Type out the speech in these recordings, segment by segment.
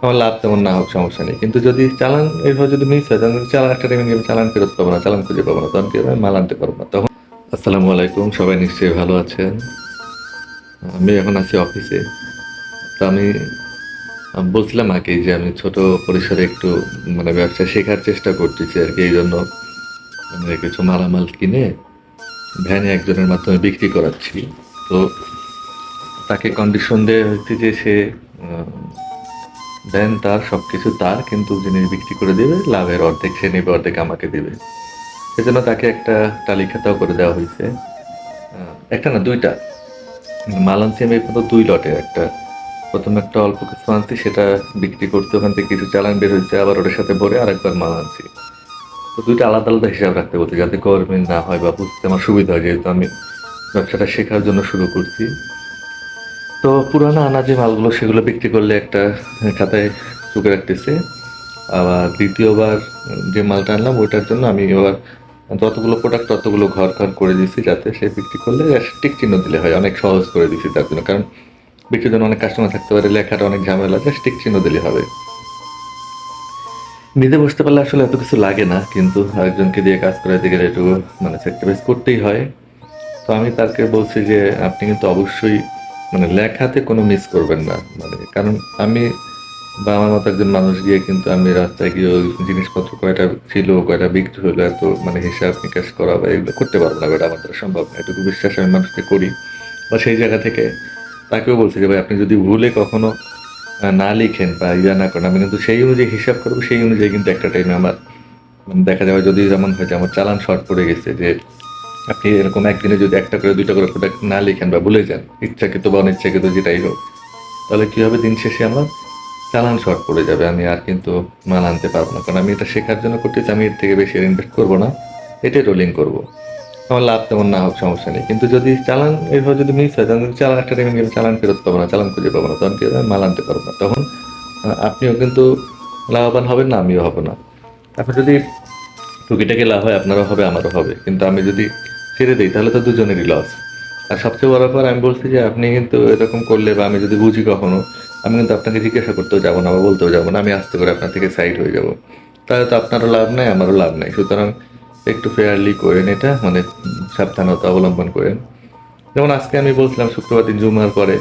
আমার লাভ তেমন না হোক সমস্যা নেই, কিন্তু যদি চালান এরপর যদি মিস হয় তখন চালান একটা টাইমে গেলে চালান ফেরত পাবো না, চালান খুঁজে পাবো না, তখন কি হবে, মাল আনতে পারবো না তখন। আসসালামু আলাইকুম, সবাই নিশ্চয়ই ভালো আছেন। আমি এখন আছি অফিসে। তো আমি বলছিলাম আগে যে আমি ছোট পরিসরে একটু ব্যবসা শেখার চেষ্টা করতেছি আর কি। এই জন্য কিছু মালামাল কিনে ভ্যানে একজনের মাধ্যমে বিক্রি করাচ্ছি। তো তাকে কন্ডিশন দেওয়া হচ্ছে যে সে ভ্যান তার, সবকিছু তার, কিন্তু জিনিস বিক্রি করে দেবে, লাভের অর্ধেক সে নেবে, অর্ধেক আমাকে দেবে। সেজন্য তাকে একটা তালিকাটাও করে দেওয়া হয়েছে। একটা না, দুইটা মাল আনছি আমি এই পর্যন্ত, দুই লটে। একটা প্রথমে একটা অল্প কিছু আনছি, সেটা বিক্রি করতে ওখান থেকে কিছু চালান বের হয়েছে, আবার ওটার সাথে ভরে আরেকবার মাল আনছি। তো দুইটা আলাদা আলাদা হিসাব রাখতে বলছি, যাতে গরমিল না হয় বা বুঝতে আমার সুবিধা হয়, যেহেতু আমি ব্যবসাটা শেখার জন্য শুরু করছি। তো পুরানো আনা যে মালগুলো সেগুলো বিক্রি করলে একটা খাতায় চুকে রাখতেছে। আবার দ্বিতীয়বার যে মালটা আনলাম ওইটার জন্য আমি এবার যতগুলো প্রোডাক্ট ততগুলো ঘর ঘর করে দিয়েছি, যাতে সে বিক্রি করলে টিক চিহ্ন দিলে হয়, অনেক সহজ করে দিয়েছি তার জন্য। কারণ বিক্রির জন্য অনেক কাস্টমার থাকতে পারে, লেখাটা অনেক ঝামেলা, জাস্ট টিক চিহ্ন দিলে হবে। নিজে বসতে পারলে আসলে এত কিছু লাগে না, কিন্তু আরেকজনকে দিয়ে কাজ করাইতে গেলে একটু স্যাক্রিফাইস করতেই হয়। তো আমি তাকে বলছি যে আপনি কিন্তু অবশ্যই লেখাতে কোনো মিস করবেন না, কারণ আমি বা আমার মতো একজন মানুষ গিয়ে কিন্তু আমি রাস্তায় গিয়ে ওই জিনিসপত্র কয়টা ছিল, কয়টা বিক্রি হলো, এত হিসাব নিকাশ করা বা এগুলো করতে পারবো না, এটা আমার দ্বারা সম্ভব না। এটুকু বিশ্বাস আমি মানুষকে করি। বা সেই জায়গা থেকে তাকেও বলছি যে ভাই আপনি যদি ভুলে কখনো না লিখেন বা না করেন, আমি কিন্তু সেই অনুযায়ী হিসাব করবো, সেই অনুযায়ী কিন্তু একটা টাইমে আমার দেখা যাবে, যদি যেমন হয়েছে আমার চালান শর্ট পড়ে গেছে, যে আপনি এরকম একদিনে যদি একটা করে দুইটা করে প্রোডাক্ট না লিখেন বা ভুলে যান, ইচ্ছাকৃত বা অনিচ্ছাকৃত যেটাই হোক, তাহলে কি হবে, দিন শেষে আমার চালান শর্ট পড়ে যাবে, আমি আর কিন্তু মাল আনতে পারবো না। কারণ আমি এটা শেখার জন্য করতেছি, আমি এর থেকে বেশি ইনভেস্ট করবো না, এটাই রোলিং করবো। আমার লাভ তেমন না হোক সমস্যা নেই, কিন্তু যদি চালান এরপর যদি মিস হয় তখন চালান একটা টাইমে গেলে চালান ফেরত পাবো না, চালান খুঁজে পাবো না, তখন কি হবে, মাল আনতে পারবো না তখন। আপনিও কিন্তু লাভবান হবেন না, আমিও হব না। এখন যদি টুকিটাকি লাভ হয়, আপনারও হবে আমারও হবে, কিন্তু আমি যদি ছেড়ে দিই তাহলে তো দুজনেরই লস। আর সবচেয়ে বড় ব্যাপার, আমি বলছি যে আপনি কিন্তু এরকম করলে বা আমি যদি বুঝি কখনো, আমি কিন্তু আপনাকে জিজ্ঞাসা করতেও যাবো না বা বলতেও যাবো না, আমি আস্তে করে আপনার থেকে সাইড হয়ে যাব। তাহলে তো আপনারও লাভ নাই, আমারও লাভ নাই। সুতরাং একটু ফেয়ারলি করেন এটা, সাবধানতা অবলম্বন করেন। যেমন আজকে আমি বলছিলাম শুক্রবার দিন জুমার পরে,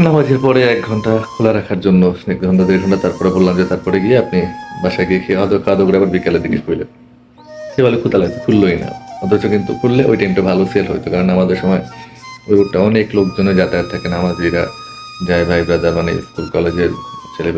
নামাজের পরে 1 ঘন্টা খোলা রাখার জন্য, 1 ঘন্টা 1.5 ঘন্টা, তারপরে বললাম যে তারপরে গিয়ে আপনি বাসায় গিয়ে খেয়ে খাওয়া করে আবার বিকালের দিকে খুললেন। সে বলে ক্ষুধা লাগছে, খুললোই না। অথচ কিন্তু খুললে ওই টাইমটা ভালো সেল হইতো, কারণ আমাদের সময় ওই রুটটা অনেক লোকজনের যাতায়াত থাকে, নামাজিরা যায়, ভাই ব্রাদার, স্কুল কলেজের